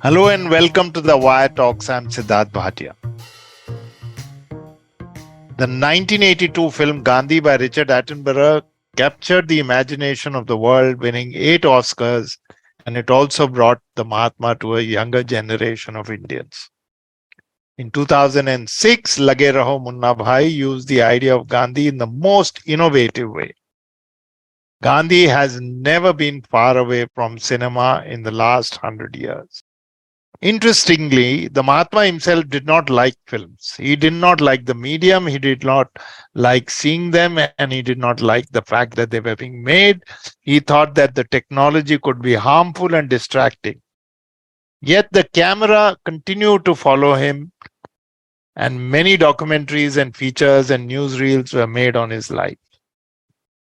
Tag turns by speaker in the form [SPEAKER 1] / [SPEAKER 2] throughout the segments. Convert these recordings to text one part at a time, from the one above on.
[SPEAKER 1] Hello and welcome to the Wire Talks. I'm Sidharth Bhatia. The 1982 film Gandhi by Richard Attenborough captured the imagination of the world, winning 8 Oscars, and it also brought the Mahatma to a younger generation of Indians. In 2006, Lage Raho Munna Bhai used the idea of Gandhi in the most innovative way. Gandhi has never been far away from cinema in the last 100 years. Interestingly, the Mahatma himself did not like films. He did not like the medium. He did not like seeing them, and he did not like the fact that they were being made. He thought that the technology could be harmful and distracting. Yet the camera continued to follow him, and many documentaries and features and newsreels were made on his life.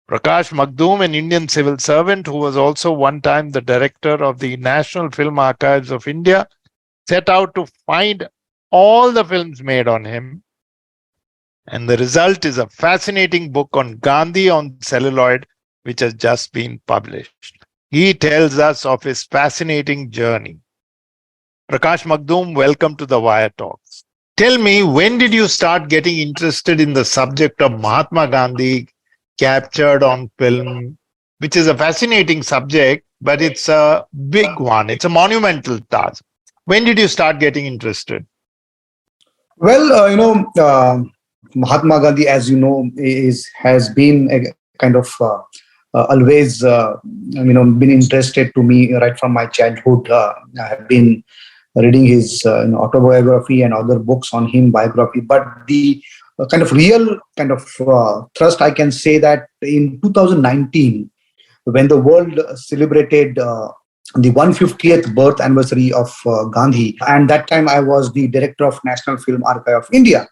[SPEAKER 1] Prakash Magdum, an Indian civil servant who was also one time the director of the National Film Archives of India, set out to find all the films made on him. And the result is a fascinating book on Gandhi on Celluloid, which has just been published. He tells us of his fascinating journey. Prakash Magdum, welcome to the Wire Talks. Tell me, when did you start getting interested in the subject of Mahatma Gandhi captured on film, which is a fascinating subject, but it's a big one. It's a monumental task. When did you start getting interested?
[SPEAKER 2] Well, Mahatma Gandhi, as you know, has been a kind of always, been interested to me right from my childhood. I have been reading his autobiography and other books on him, biography. But the kind of real kind of thrust, I can say that in 2019, when the world celebrated the 150th birth anniversary of Gandhi. And that time I was the director of National Film Archive of India.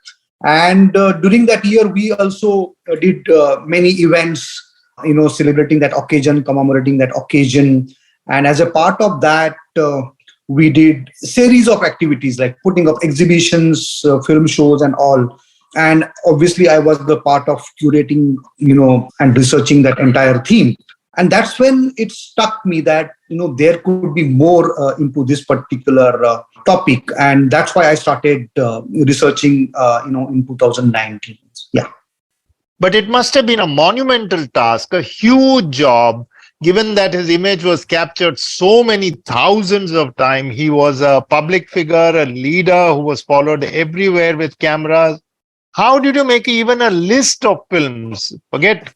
[SPEAKER 2] And during that year, we also did many events, celebrating that occasion, commemorating that occasion. And as a part of that, we did a series of activities like putting up exhibitions, film shows and all. And obviously, I was the part of curating, and researching that entire theme. And that's when it struck me that, there could be more into this particular topic. And that's why I started researching, in 2019. Yeah.
[SPEAKER 1] But it must have been a monumental task, a huge job, given that his image was captured so many thousands of times. He was a public figure, a leader who was followed everywhere with cameras. How did you make even a list of films? Forget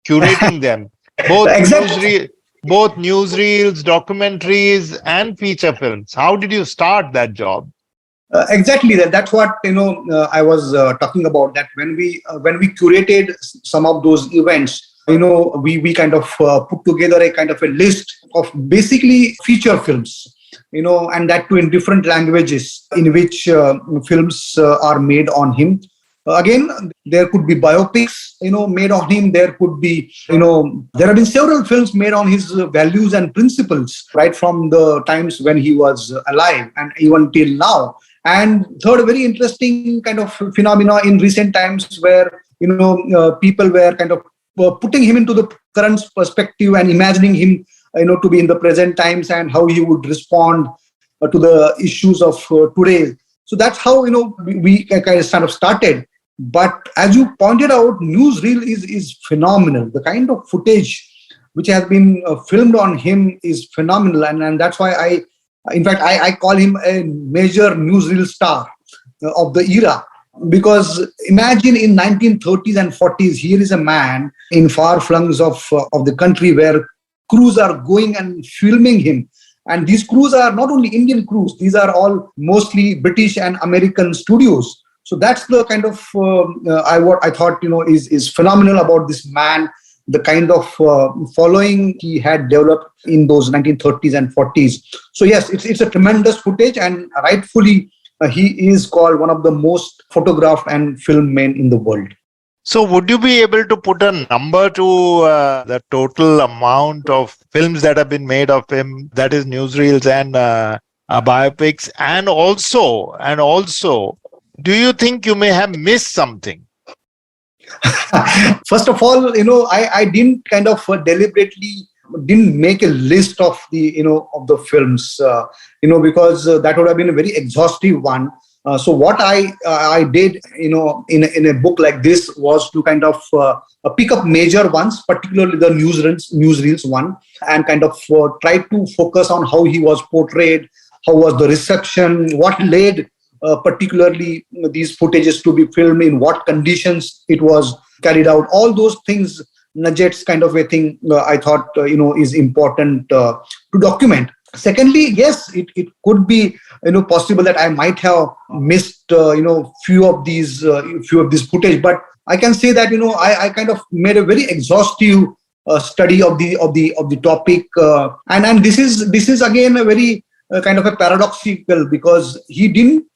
[SPEAKER 1] curating them.
[SPEAKER 2] Exactly.
[SPEAKER 1] Both newsreels, documentaries, and feature films. How did you start that job?
[SPEAKER 2] Exactly. That's what I was talking about. That when we curated some of those events, we kind of put together a kind of a list of basically feature films, and that too in different languages in which films are made on him. Again, there could be biopics, made on him. There could be, there have been several films made on his values and principles, right from the times when he was alive and even till now. And third, very interesting kind of phenomena in recent times where, people were kind of putting him into the current perspective and imagining him, to be in the present times and how he would respond to the issues of today. So that's how, we kind of started. But as you pointed out, newsreel is phenomenal. The kind of footage which has been filmed on him is phenomenal, and that's why I call him a major newsreel star of the era. Because imagine in 1930s and 40s, here is a man in far flungs of the country where crews are going and filming him. And these crews are not only Indian crews; these are all mostly British and American studios. So that's the kind of what I thought is phenomenal about this man, the kind of following he had developed in those 1930s and 40s. So yes, it's a tremendous footage, and rightfully he is called one of the most photographed and filmed men in the world.
[SPEAKER 1] So would you be able to put a number to the total amount of films that have been made of him, that is newsreels and biopics, and also, do you think you may have missed something?
[SPEAKER 2] First of all, I didn't kind of deliberately didn't make a list of the films, because that would have been a very exhaustive one. So what I did, in a book like this, was to kind of pick up major ones, particularly the newsreels one, and kind of try to focus on how he was portrayed, how was the reception, what led particularly these footages to be filmed, in what conditions it was carried out. All those things, nuggets kind of a thing, I thought is important to document. Secondly, yes, it could be possible that I might have missed few of these footage, but I can say that I kind of made a very exhaustive study of the topic, and this is again a very kind of a paradoxical, because he didn't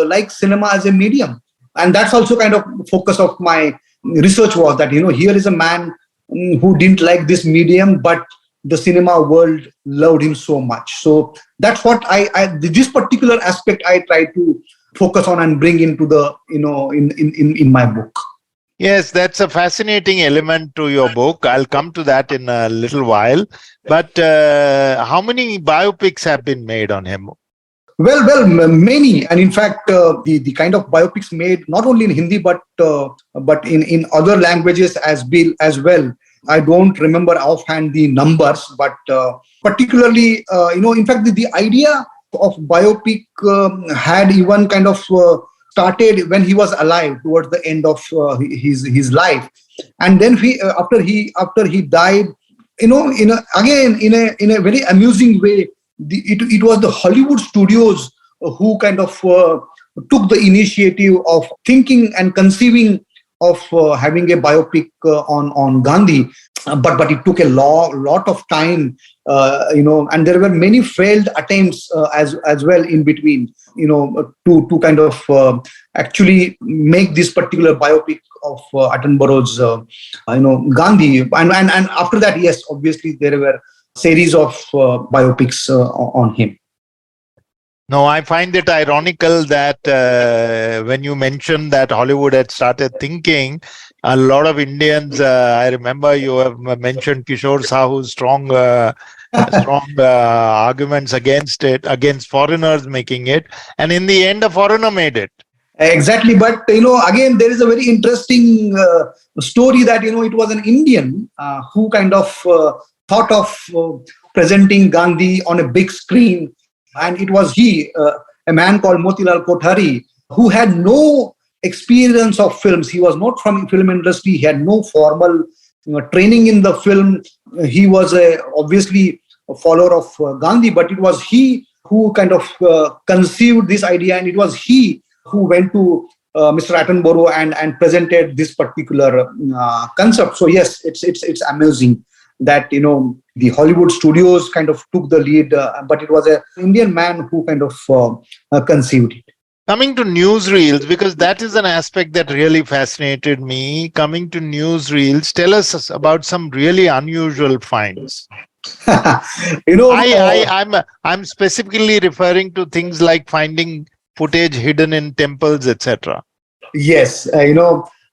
[SPEAKER 2] like cinema as a medium, and that's also kind of focus of my research, was that here is a man who didn't like this medium, but the cinema world loved him so much. So that's what I this particular aspect I try to focus on and bring into the in my book.
[SPEAKER 1] Yes, that's a fascinating element to your book. I'll come to that in a little while. But how many biopics have been made on him?
[SPEAKER 2] Well, many, and in fact, the kind of biopics made not only in Hindi but in other languages as well. I don't remember offhand the numbers, but particularly, in fact, the idea of biopic had even kind of started when he was alive, towards the end of his life, and then after he died, again in a very amusing way, it was the Hollywood studios who kind of took the initiative of thinking and conceiving of having a biopic on Gandhi, but it took a lot of time, and there were many failed attempts as well in between, to kind of actually make this particular biopic of Attenborough's, Gandhi, and after that, yes, obviously there were series of biopics on him.
[SPEAKER 1] No, I find it ironical that when you mentioned that Hollywood had started thinking, a lot of Indians, I remember you have mentioned Kishore Sahu's strong arguments against foreigners making it. And in the end, a foreigner made it.
[SPEAKER 2] Exactly. But, again, there is a very interesting story that, it was an Indian who kind of thought of presenting Gandhi on a big screen. And it was a man called Motilal Kothari, who had no experience of films. He was not from film industry. He had no formal training in the film. He was obviously a follower of Gandhi, but it was he who kind of conceived this idea, and it was he who went to Mr. Attenborough and presented this particular concept. So yes, it's amazing that the Hollywood studios kind of took the lead, but it was an Indian man who kind of conceived it.
[SPEAKER 1] Coming to newsreels, because that is an aspect that really fascinated me. Coming to newsreels, tell us about some really unusual finds. I'm specifically referring to things like finding footage hidden in temples, etc.
[SPEAKER 2] Yes,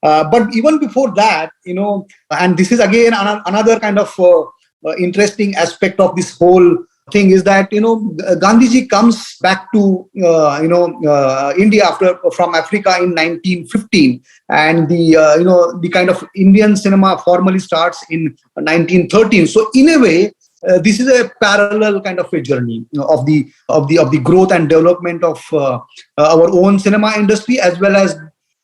[SPEAKER 2] but even before that, and this is again another kind of interesting aspect of this whole thing, is that Gandhiji comes back to India from Africa in 1915, and the kind of Indian cinema formally starts in 1913. So in a way, this is a parallel kind of a journey of the growth and development of our own cinema industry, as well as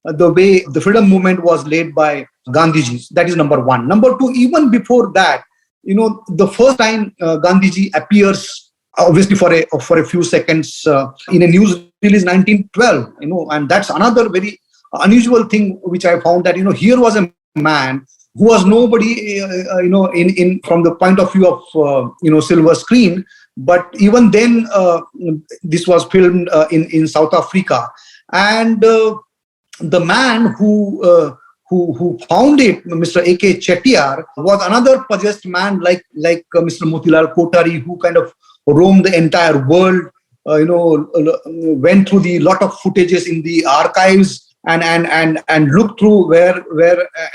[SPEAKER 2] the way the freedom movement was led by Gandhiji. That is number one. Number two, even before that, the first time Gandhiji appears, obviously for a few seconds in a news release, 1912, and that's another very unusual thing which I found, that here was a man who was nobody, in from the point of view of silver screen, but even then this was filmed in South Africa, and the man who found it, Mr. A.K. Chettiar, was another possessed man like Mr. Motilal Kothari, who kind of roamed the entire world, went through the lot of footages in the archives, and look through where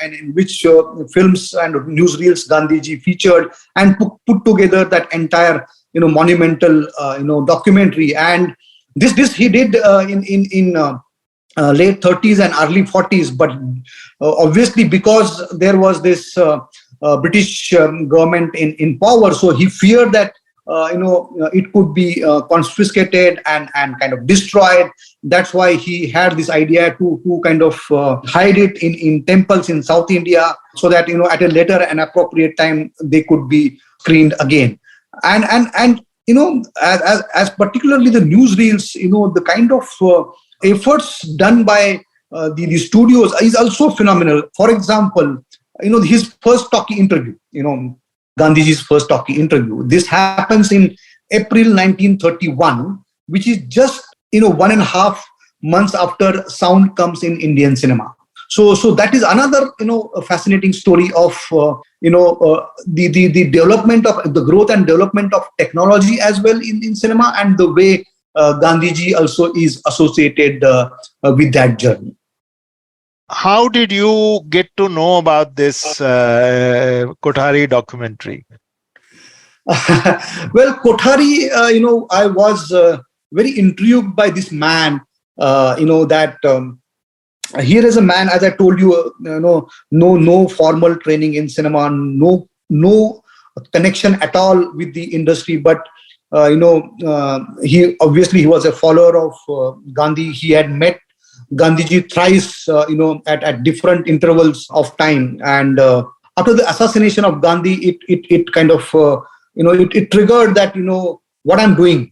[SPEAKER 2] and in which films and newsreels Gandhiji featured, and put together that entire monumental documentary. And this he did in late 30s and early 40s, but obviously because there was this British government in power, so he feared that it could be confiscated and kind of destroyed. That's why he had this idea to kind of hide it in temples in South India, so that at a later and appropriate time they could be screened again. And as particularly the newsreels, the kind of efforts done by the studios is also phenomenal. For example, his first talkie interview, Gandhiji's first talkie interview. This happens in April 1931, which is just 1.5 months after sound comes in Indian cinema. So that is another fascinating story of the development of the growth and development of technology as well in cinema, and the way Gandhiji also is associated with that journey.
[SPEAKER 1] How did you get to know about this Kothari documentary?
[SPEAKER 2] Well, Kothari, I was very intrigued by this man. That here is a man, as I told you, no formal training in cinema, no connection at all with the industry, but he was a follower of Gandhi. He had met Gandhiji thrice, at different intervals of time. And after the assassination of Gandhi, it kind of, it triggered that, what I'm doing,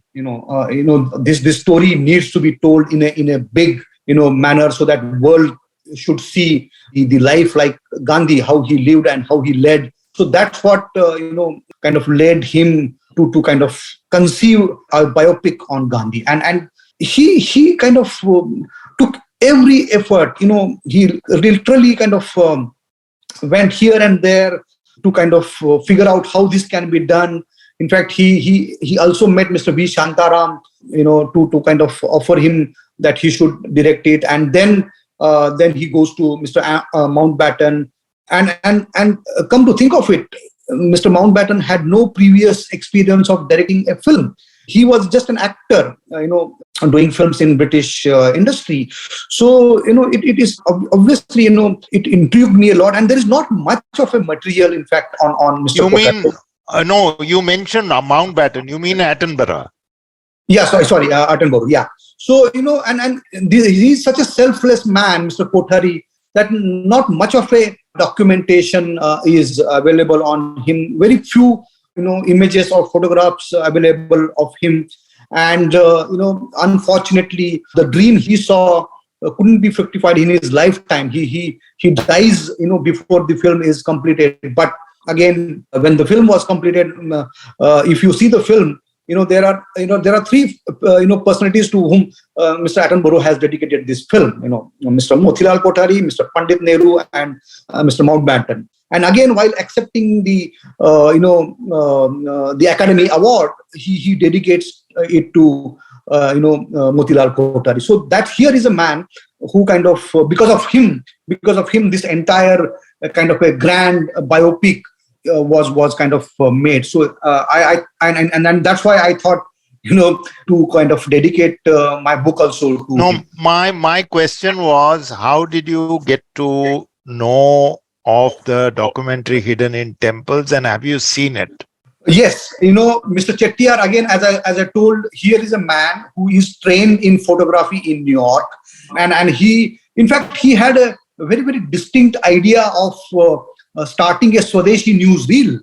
[SPEAKER 2] this story needs to be told in a big, manner, so that world should see the life like Gandhi, how he lived and how he led. So that's what, kind of led him to kind of conceive a biopic on Gandhi. And he kind of took every effort. He literally kind of went here and there to kind of figure out how this can be done. In fact, he also met Mr. V. Shantaram, to kind of offer him that he should direct it. And then he goes to Mr. Mountbatten. And come to think of it, Mr. Mountbatten had no previous experience of directing a film. He was just an actor, doing films in British industry. So, it is obviously, it intrigued me a lot. And there is not much of a material, in fact, on Mr.
[SPEAKER 1] You
[SPEAKER 2] Kothari.
[SPEAKER 1] mean, no, you mentioned Mountbatten. You mean Attenborough.
[SPEAKER 2] Yeah, sorry, Attenborough, yeah. So, and he's such a selfless man, Mr. Kothari, that not much of a documentation is available on him. Very few, images or photographs available of him. And, unfortunately, the dream he saw couldn't be fructified in his lifetime. He dies, before the film is completed. But again, when the film was completed, if you see the film, there are three personalities to whom Mr. Attenborough has dedicated this film. Mr. Motilal Kothari, Mr. Pandit Nehru, and Mr. Mountbatten. And again, while accepting the Academy Award, he dedicates it to Motilal Kothari. So that here is a man who kind of because of him, this entire kind of a grand biopic was kind of made. So and that's why I thought to kind of dedicate my book also to him.
[SPEAKER 1] My question was, how did you get to know of the documentary Hidden in Temples, and have you seen it?
[SPEAKER 2] Yes, Mr. Chettiar, again, as I told, here is a man who is trained in photography in New York, and he, in fact, he had a very, very distinct idea of starting a Swadeshi newsreel,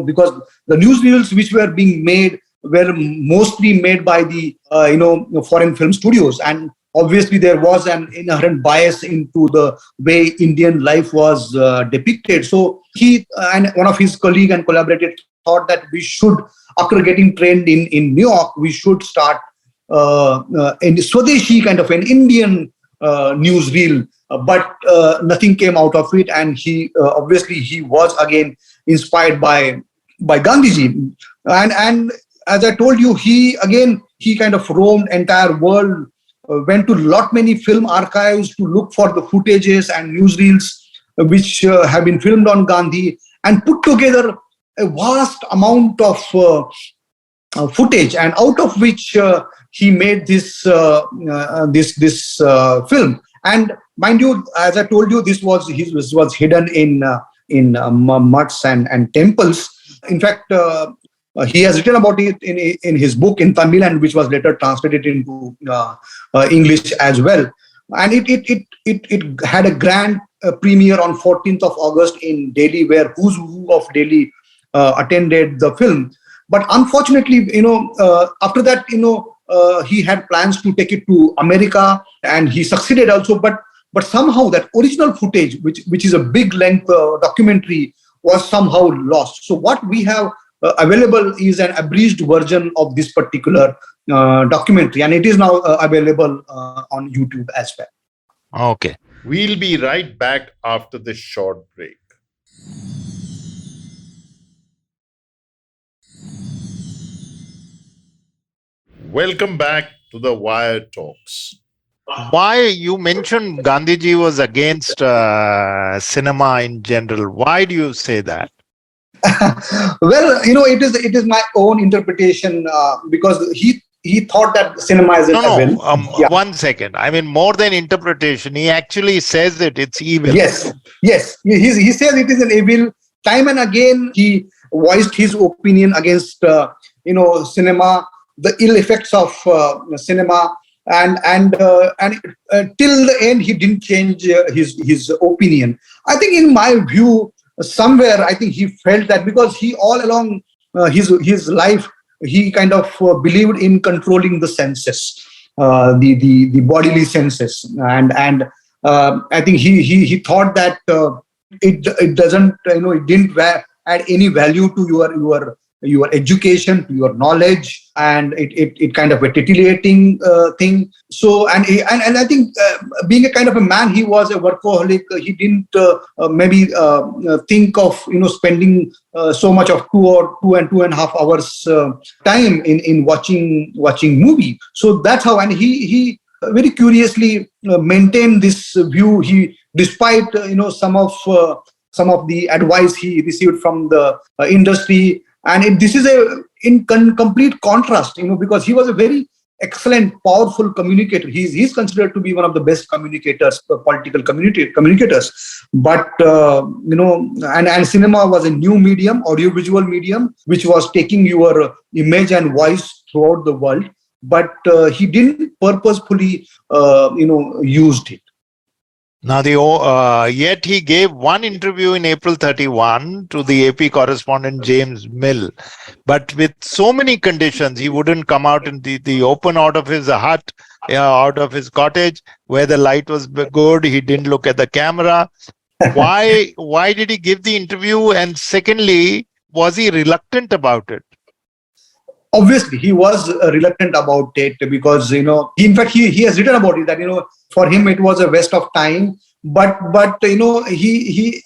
[SPEAKER 2] because the newsreels which were being made were mostly made by the foreign film studios, and obviously there was an inherent bias into the way Indian life was depicted. So he and one of his colleague and collaborator thought that we should, after getting trained in New York, we should start in Swadeshi kind of an Indian newsreel. But nothing came out of it, and he obviously he was again inspired by Gandhiji, and as I told you, he kind of roamed entire world went to lot many film archives to look for the footages and newsreels which have been filmed on Gandhi, and put together a vast amount of footage, and out of which he made this film. And mind you, as I told you, this was hidden in mutts and temples. In fact, he has written about it in his book in Tamil, and which was later translated into English as well. And it had a grand premiere on 14th of August in Delhi, where who's who of Delhi attended the film. But unfortunately, after that, he had plans to take it to America, and he succeeded also. But somehow that original footage, which is a big length documentary, was somehow lost. So what we have available is an abridged version of this particular documentary, and it is now available on YouTube as well.
[SPEAKER 1] Okay. We'll be right back after this short break. Welcome back to the Wire Talks. Why you mentioned Gandhiji was against cinema in general? Why do you say that?
[SPEAKER 2] Well, it is my own interpretation, because he thought that cinema is evil.
[SPEAKER 1] Yeah. 1 second. I mean, more than interpretation, he actually says it's evil.
[SPEAKER 2] Yes. He says it is an evil. Time and again, he voiced his opinion against cinema, the ill effects of cinema, and till the end he didn't change his opinion. I think, in my view, somewhere I think he felt that, because he all along his life, he kind of believed in controlling the senses, the bodily senses, and I think he thought that it doesn't, it didn't add any value to your education, to your knowledge, and it kind of a titillating thing. So and I think, being a kind of a man, he was a workaholic. He didn't maybe think of spending so much of 2.5 hours time in watching movie. So that's how, and he very curiously maintained this view. He, despite some of the advice he received from the industry. And this is in complete contrast, because he was a very excellent, powerful communicator. He's considered to be one of the best communicators, political communicators. But and cinema was a new medium, audiovisual medium, which was taking your image and voice throughout the world. But he didn't purposefully, used it.
[SPEAKER 1] Now, yet he gave one interview in April 31 to the AP correspondent James Mill, but with so many conditions. He wouldn't come out in the open out of his hut, out of his cottage where the light was good. He didn't look at the camera. Why did he give the interview? And secondly, was he reluctant about it?
[SPEAKER 2] Obviously, he was reluctant about it, because in fact he has written about it that for him it was a waste of time. But he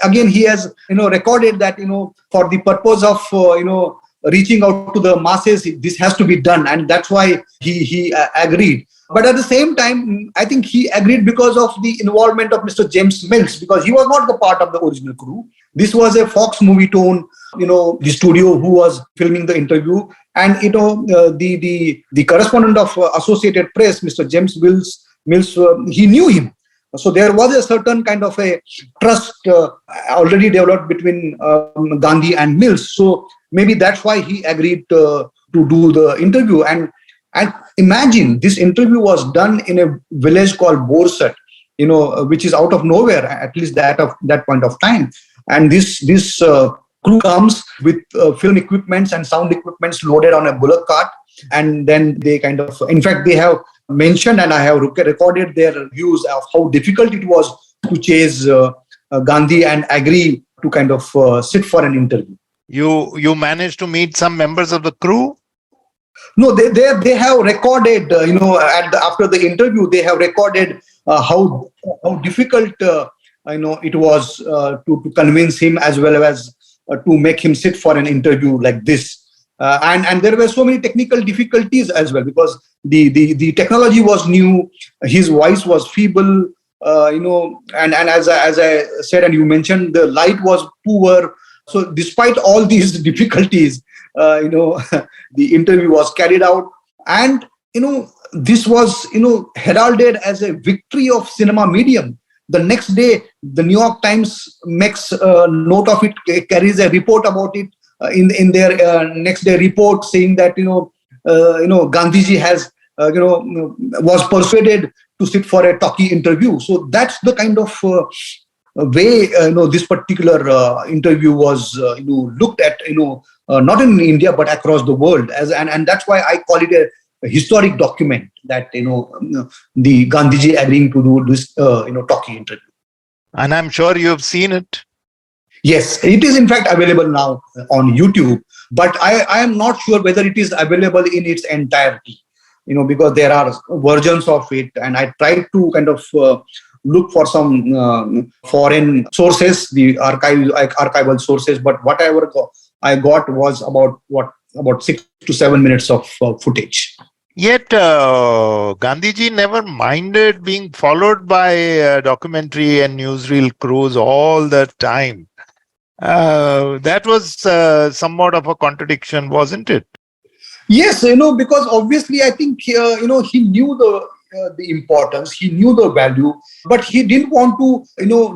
[SPEAKER 2] has recorded that for the purpose of reaching out to the masses, this has to be done, and that's why he agreed. But at the same time, I think he agreed because of the involvement of Mr. James Mills, because he was not the part of the original crew. This was a Fox movie tone, the studio who was filming the interview. And the correspondent of Associated Press, Mr. James Mills, he knew him. So there was a certain kind of a trust already developed between Gandhi and Mills. So maybe that's why he agreed to do the interview. And imagine, this interview was done in a village called Borsat, which is out of nowhere, at least that point of time. And this crew comes with film equipments and sound equipments loaded on a bullock cart, and then they kind of, in fact, they have mentioned, and I have recorded their views of how difficult it was to chase Gandhi and agree to kind of sit for an interview.
[SPEAKER 1] You managed to meet some members of the crew?
[SPEAKER 2] No, they have recorded, after the interview, they have recorded how difficult it was to convince him, as well as to make him sit for an interview like this. And there were so many technical difficulties as well, because the technology was new, his voice was feeble, and as I said, and you mentioned, the light was poor. So despite all these difficulties, the interview was carried out, and this was heralded as a victory of cinema medium. The next day, the New York Times makes note of it, carries a report about it in their next day report, saying that Gandhiji has was persuaded to sit for a talkie interview. So that's the kind of way this particular interview was looked at, not in India but across the world, and that's why I call it a historic document, that the Gandhiji agreeing to do this talkie interview.
[SPEAKER 1] And I'm sure you've seen it.
[SPEAKER 2] Yes, it is in fact available now on YouTube, but I am not sure whether it is available in its entirety, because there are versions of it, and I tried to kind of look for some foreign sources, the archival sources, but whatever I got was about 6 to 7 minutes of footage.
[SPEAKER 1] Yet Gandhiji never minded being followed by documentary and newsreel crews all the time. That was somewhat of a contradiction, wasn't it?
[SPEAKER 2] Yes, because obviously I think he knew the importance, he knew the value, but he didn't want to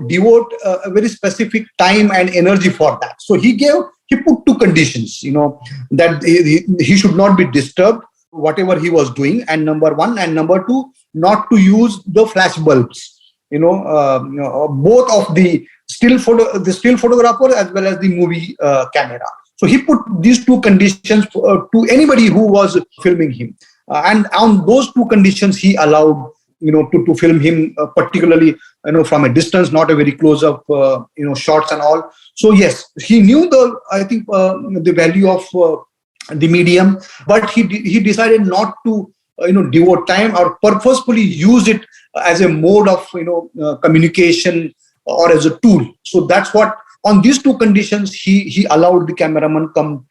[SPEAKER 2] devote a very specific time and energy for that. So he put two conditions, that he should not be disturbed whatever he was doing, and number one, and number two, not to use the flash bulbs, both of the still photographer as well as the movie camera. So he put these two conditions to anybody who was filming him, and on those two conditions he allowed to film him, particularly from a distance, not a very close up shots and all. So yes, he knew the value of the medium, but he decided not to devote time or purposefully use it as a mode of communication or as a tool. So that's what, on these two conditions, he allowed the cameraman come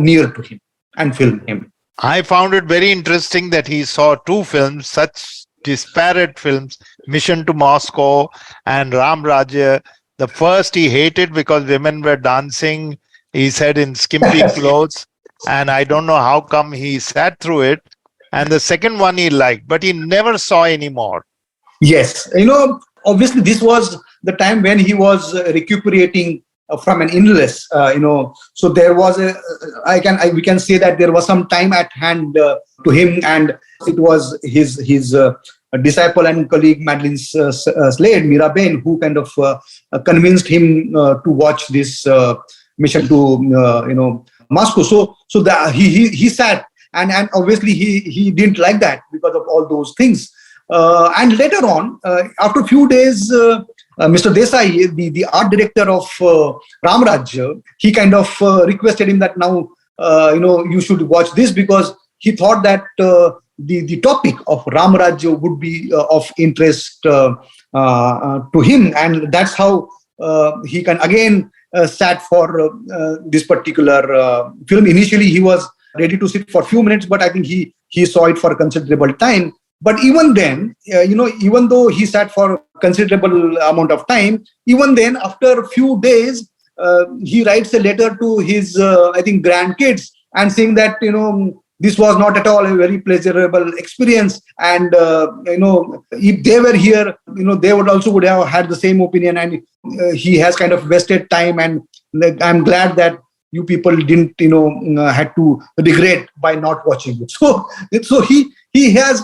[SPEAKER 2] near to him and film him.
[SPEAKER 1] I found it very interesting that he saw two films, such disparate films, Mission to Moscow and Ram Rajya. The first he hated because women were dancing, he said, in skimpy clothes. And I don't know how come he sat through it. And the second one he liked, but he never saw any more.
[SPEAKER 2] Yes. Obviously this was the time when he was recuperating from an illness, so there was we can say that there was some time at hand to him, and it was his disciple and colleague Madeline Slade, Mirabean, who kind of convinced him to watch this Mission to Moscow. So that he sat, and obviously he didn't like that because of all those things. And later on, after a few days, Mr. Desai, the art director of Ram Rajya, he kind of requested him that now you should watch this, because he thought that the topic of Ram Rajya would be of interest to him, and that's how he can again sat for this particular film. Initially, he was ready to sit for a few minutes, but I think he saw it for a considerable time. But even then, even though he sat for a considerable amount of time, even then, after a few days, he writes a letter to his, I think, grandkids, and saying that, this was not at all a very pleasurable experience. And, if they were here, they would have had the same opinion. And he has kind of wasted time. And I'm glad that you people didn't, had to regret by not watching it. So he has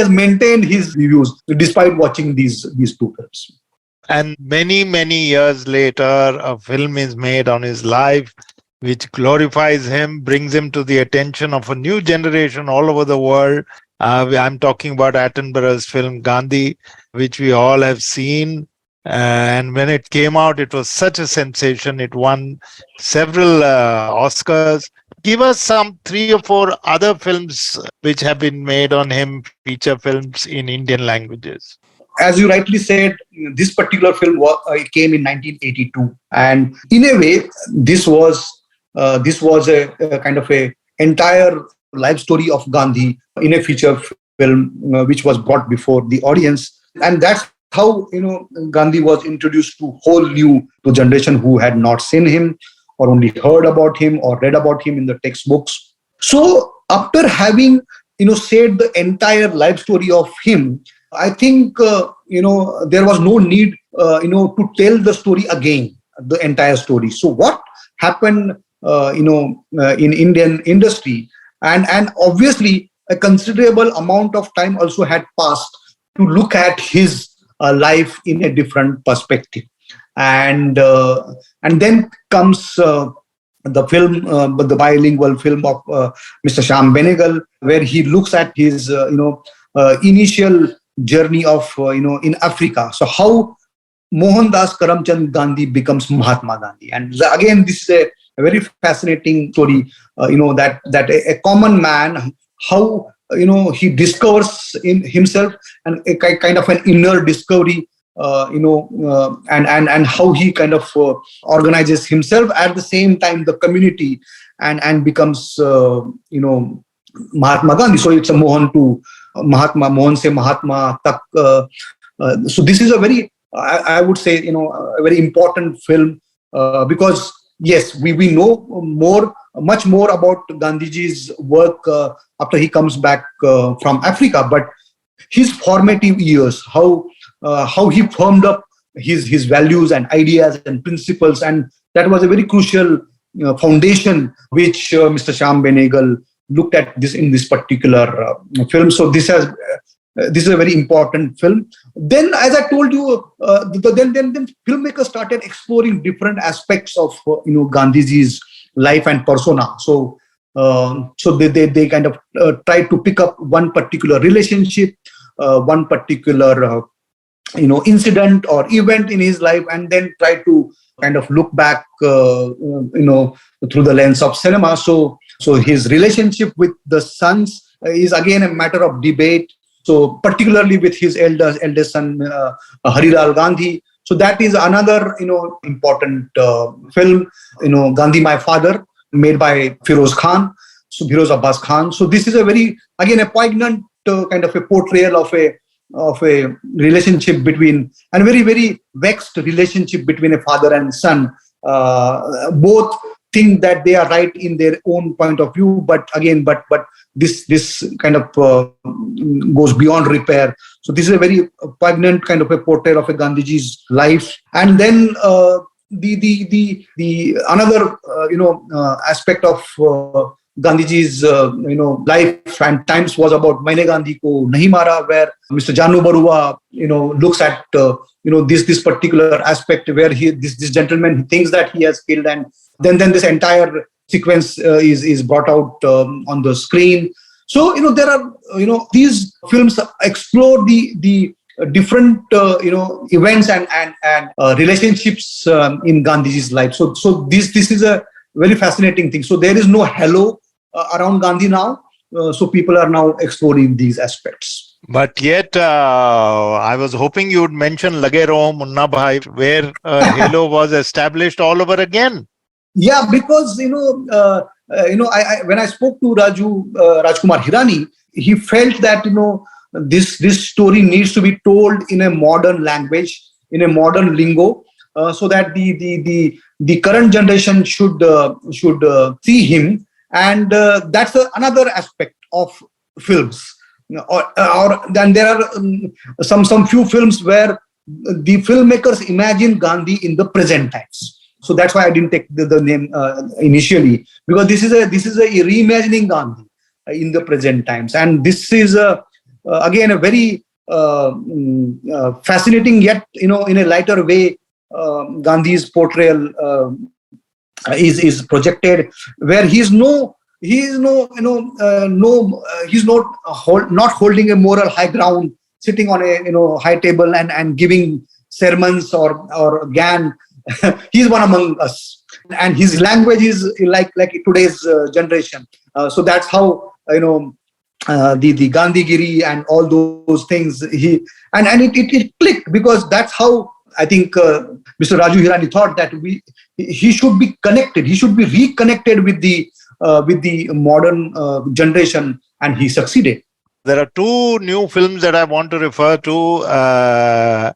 [SPEAKER 2] maintained his views despite watching these two films.
[SPEAKER 1] And many, many years later, a film is made on his life, which glorifies him, brings him to the attention of a new generation all over the world. I'm talking about Attenborough's film Gandhi, which we all have seen. And when it came out, it was such a sensation. It won several Oscars. Give us some 3 or 4 other films which have been made on him, feature films in Indian languages.
[SPEAKER 2] As you rightly said, this particular film came in 1982. And in a way, this was this was a kind of a entire life story of Gandhi in a feature film, which was brought before the audience. And that's how, Gandhi was introduced to whole new to generation who had not seen him, or only heard about him or read about him in the textbooks. So after having, said the entire life story of him, I think, there was no need, to tell the story again, the entire story. So what happened, in Indian industry, and obviously a considerable amount of time also had passed to look at his life in a different perspective. And then comes the film, the bilingual film of Mr. Shyam Benegal, where he looks at his initial journey of in Africa. So how Mohandas Karamchand Gandhi becomes Mahatma Gandhi, and again this is a very fascinating story. That a common man, how he discovers in himself, and a kind of an inner discovery, and how he kind of organizes himself, at the same time the community, and becomes Mahatma Gandhi. So it's a Mohan to Mahatma, Mohan se Mahatma tak. So this is a very, I would say, a very important film, because yes, we know much more about Gandhiji's work after he comes back from Africa, but his formative years, how he formed up his values and ideas and principles, and that was a very crucial foundation which Mr. Shyam Benegal looked at this in this particular film. So this is a very important film. Then, as I told you, then filmmakers started exploring different aspects of Gandhiji's life and persona. So they kind of tried to pick up one particular relationship, one particular incident or event in his life, and then try to kind of look back through the lens of cinema. So his relationship with the sons is again a matter of debate. So particularly with his eldest son Harilal Gandhi. So that is another important film, Gandhi My Father, made by Firoz Abbas Khan. So this is a very, again, a poignant kind of a portrayal of a relationship between, and very, very vexed relationship between a father and son. Both think that they are right in their own point of view, but this kind of goes beyond repair. So this is a very poignant kind of a portrayal of a Gandhiji's life. And then the another aspect of Gandhiji's life and times was about Maine Gandhi Ko Nahi Mara, where Mr. Janu Barua looks at this particular aspect where this gentleman, he thinks that he has killed, and then this entire sequence is brought out on the screen. So there are these films explore the different events and relationships in Gandhiji's life. So this is a very fascinating thing. So there is no halo around Gandhi now. So people are now exploring these aspects.
[SPEAKER 1] But yet, I was hoping you would mention Lage Raho Munna Bhai, where halo was established all over again.
[SPEAKER 2] Yeah, because I when I spoke to Rajkumar Hirani, he felt that this story needs to be told in a modern language, in a modern lingo, so that the current generation should see him, and that's another aspect of films. Or then there are some few films where the filmmakers imagine Gandhi in the present times. So that's why I didn't take the name initially, because this is a reimagining Gandhi in the present times, and this is again a very fascinating, yet in a lighter way. Gandhi's portrayal is projected, where he's not holding a moral high ground, sitting on a high table and giving sermons or gyan. He's one among us, and his language is like today's generation. So that's how the Gandhigiri and all those things. And it clicked, because that's how I think Mr. Raju Hirani thought that he should be connected. He should be reconnected with the modern generation, and he succeeded.
[SPEAKER 1] There are two new films that I want to refer to.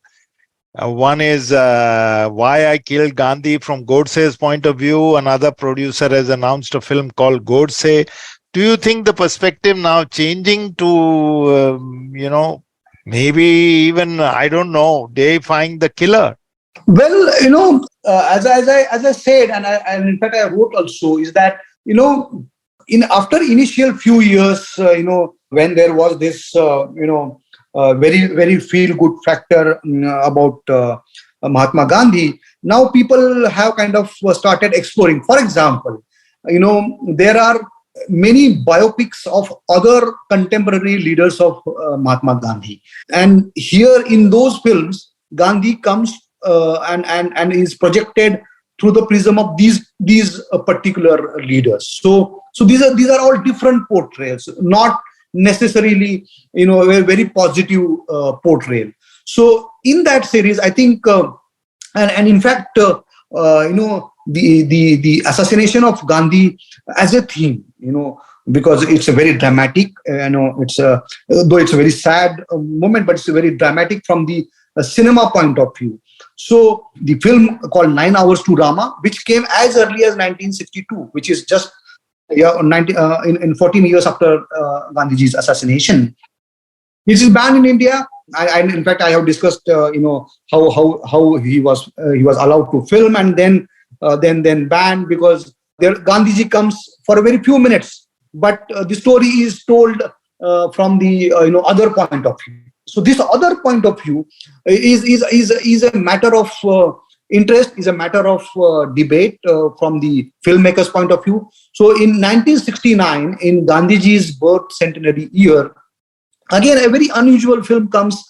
[SPEAKER 1] One is Why I Killed Gandhi from Godse's point of view. Another producer has announced a film called Godse. Do you think the perspective now changing to, maybe even, I don't know, deifying the killer?
[SPEAKER 2] Well, as I said, and in fact I wrote also, is that in after initial few years, when there was this very very feel good factor about Mahatma Gandhi, now people have kind of started exploring. For example, there are many biopics of other contemporary leaders of Mahatma Gandhi, and here in those films, Gandhi comes and is projected through the prism of these particular leaders. So these are all different portrayals, not necessarily a very positive portrayal. So in that series, I think, and in fact, the assassination of Gandhi as a theme, because it's a very dramatic, it's though it's a very sad moment, but it's a very dramatic from the cinema point of view. So the film called 9 Hours to Rama, which came as early as 1962, which is just in 14 years after Gandhiji's assassination. It is banned in India. In fact, I have discussed, how he was allowed to film and then banned, because Gandhiji comes for a very few minutes, but the story is told from the other point of view. So this other point of view is a matter of interest, is a matter of debate from the filmmaker's point of view. So in 1969, in Gandhiji's birth centenary year, again a very unusual film comes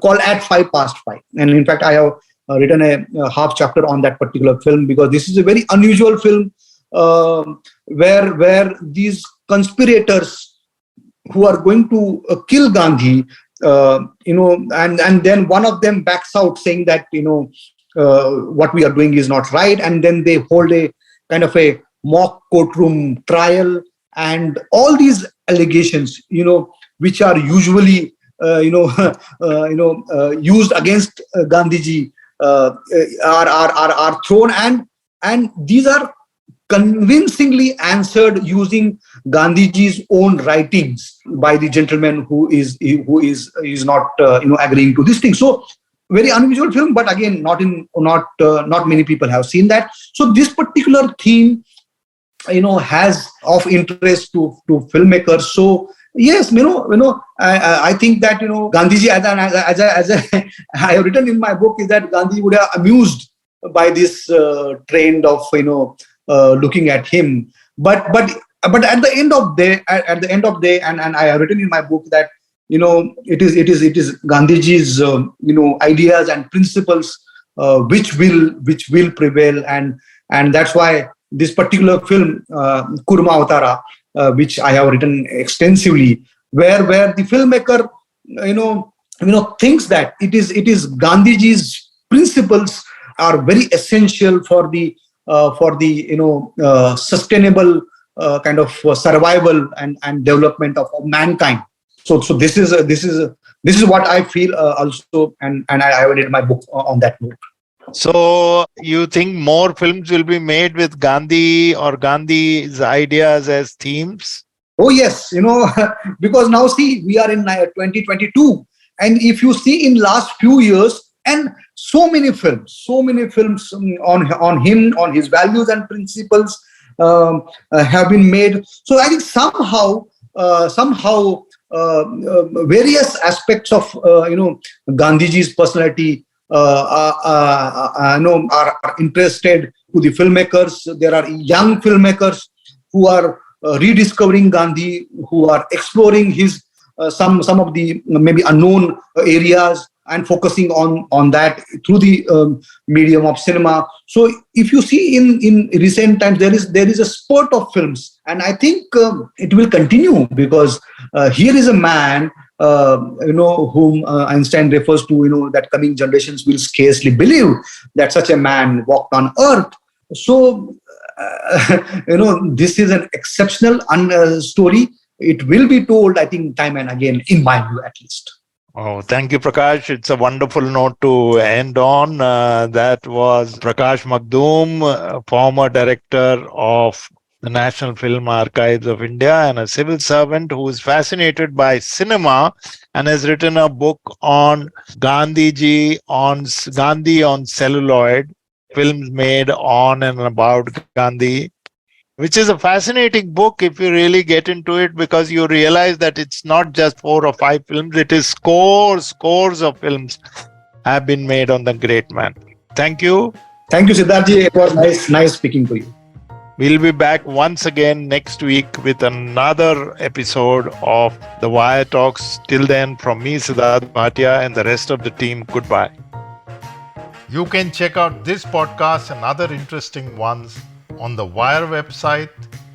[SPEAKER 2] called At 5:05. And in fact, I have written a half chapter on that particular film, because this is a very unusual film where these conspirators who are going to kill Gandhi, and then one of them backs out saying that what we are doing is not right, and then they hold a kind of a mock courtroom trial, and all these allegations, which are usually used against Gandhiji, are thrown, and these are convincingly answered using Gandhiji's own writings by the gentleman who is not agreeing to this thing. So very unusual film, but again, not many people have seen that. So this particular theme, has of interest to filmmakers. So yes, I think that Gandhiji, as I have written in my book, is that Gandhi would have amused by this trend of looking at him, but at the end of the day, and I have written in my book that it is Gandhiji's ideas and principles which will prevail, and that's why this particular film Kurma Avtara, which I have written extensively, where the filmmaker thinks that it is Gandhiji's principles are very essential for the sustainable kind of survival and development of mankind. So this is what I feel also, and I have written my book on that note.
[SPEAKER 1] So you think more films will be made with Gandhi or Gandhi's ideas as themes?
[SPEAKER 2] Oh yes, because now see, we are in 2022, and if you see in last few years, and so many films on him, on his values and principles have been made. So I think somehow various aspects of Gandhiji's personality are interested to the filmmakers. There are young filmmakers who are rediscovering Gandhi, who are exploring his some of the maybe unknown areas and focusing on that through the medium of cinema. So if you see in recent times, there is a spurt of films, and I think it will continue, because here is a man whom Einstein refers to, that coming generations will scarcely believe that such a man walked on earth. So, this is an exceptional story. It will be told, I think, time and again, in my view, at least.
[SPEAKER 1] Oh, thank you, Prakash. It's a wonderful note to end on. That was Prakash Magdum, former director of the National Film Archives of India and a civil servant who is fascinated by cinema and has written a book on Gandhiji, on Gandhi on Celluloid, films made on and about Gandhi, which is a fascinating book if you really get into it, because you realize that it's not just 4 or 5 films, it is scores of films have been made on the great man. Thank you.
[SPEAKER 2] Thank you, Siddharthji. It was nice speaking to you.
[SPEAKER 1] We'll be back once again next week with another episode of the Wire Talks. Till then, from me, Sidharth Bhatia, and the rest of the team, goodbye. You can check out this podcast and other interesting ones on the Wire website,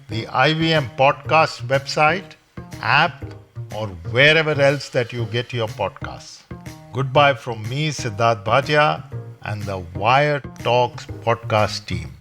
[SPEAKER 1] the IVM podcast website, app, or wherever else that you get your podcasts. Goodbye from me, Sidharth Bhatia, and the Wire Talks podcast team.